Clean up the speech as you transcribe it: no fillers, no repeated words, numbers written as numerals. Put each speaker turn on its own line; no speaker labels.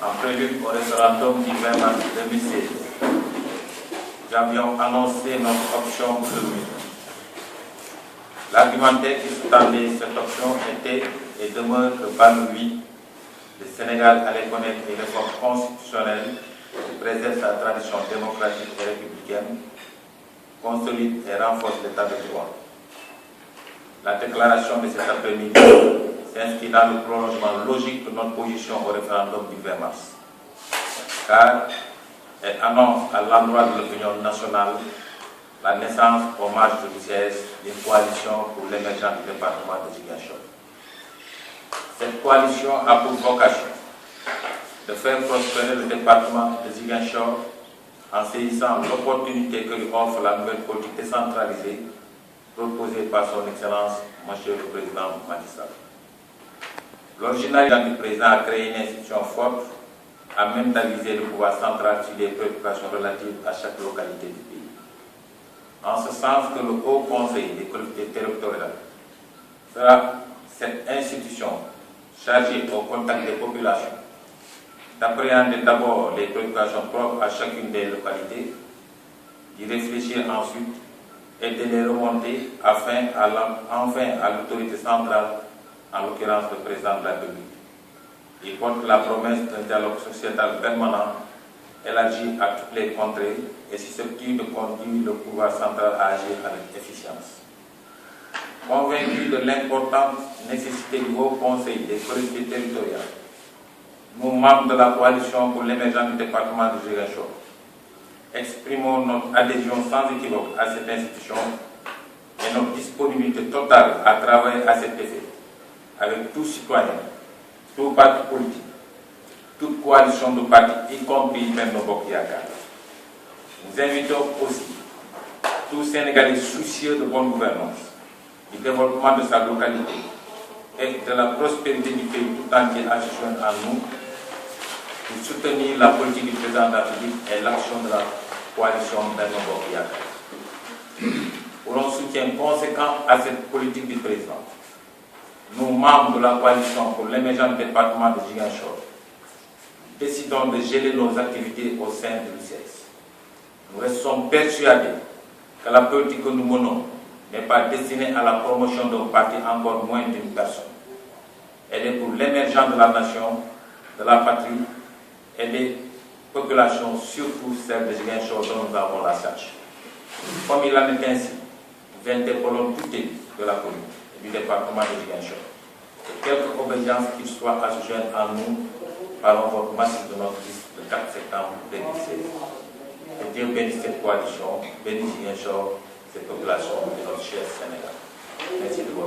en prélude au référendum du 20 mars 2016, nous avions annoncé notre option pour le mur. L'argumentaire qui sous-tendait cette option était et demeure que par lui, le Sénégal allait connaître une réforme constitutionnelle qui préserve sa tradition démocratique et républicaine, consolide et renforce l'état de droit. La déclaration de cet après-midi s'inscrit dans le prolongement logique de notre position au référendum du 20 mars, car elle annonce à l'endroit de l'opinion nationale la naissance au marge de l'UCS d'une coalition pour l'émergence du département de Ziguinchor. Cette coalition a pour vocation de faire prospérer le département de Ziguinchor en saisissant l'opportunité que lui offre la nouvelle politique décentralisée proposée par son Excellence, Monsieur le Président Macky Sall. L'originalité du président a créé une institution forte à mentaliser le pouvoir central sur les préoccupations relatives à chaque localité du pays. En ce sens que le Haut Conseil des collectivités territoriales sera cette institution chargée au contact des populations d'appréhender d'abord les préoccupations propres à chacune des localités, d'y réfléchir ensuite et de les remonter enfin à l'autorité centrale, en l'occurrence le président de la République. Il porte la promesse d'un dialogue sociétal permanent, élargi à toutes les contrées et susceptible de conduire le pouvoir central à agir avec efficience. Convaincus de l'importante nécessité du Haut Conseil des collectivités territoriales, nous, membres de la coalition pour l'émergence du département de Ziguinchor, exprimons notre adhésion sans équivoque à cette institution et notre disponibilité totale à travailler à cet effet avec tout citoyen, tout parti politique, toute coalition de partis, y compris Benno Bokk Yakaar. Nous invitons aussi tout Sénégalais soucieux de bonne gouvernance, du développement de sa localité et de la prospérité du pays tout entier à se joindre à nous pour soutenir la politique du président de la République et l'action de la coalition Benno Bokk Yakaar. Pour un soutien conséquent à cette politique du président, nous, membres de la coalition pour l'émergence du département de Ziguinchor, décidons de geler nos activités au sein de l'UCS. Nous restons persuadés que la politique que nous menons n'est pas destinée à la promotion d'un parti, encore moins d'une personne. Elle est pour l'émergence de la nation, de la patrie et des populations, surtout celles de Ziguinchor dont nous avons la charge. Comme il en est ainsi, nous interpellons tout élu de la commune et du département de Ziguinchor. Et quelque obédience qu'il soit à se joindre à nous par un vote massif de notre liste le 4 septembre 2016. Que Dieu bénisse cette coalition, bénisse Ziguinchor, cette population de notre cher Sénégal. Merci de votre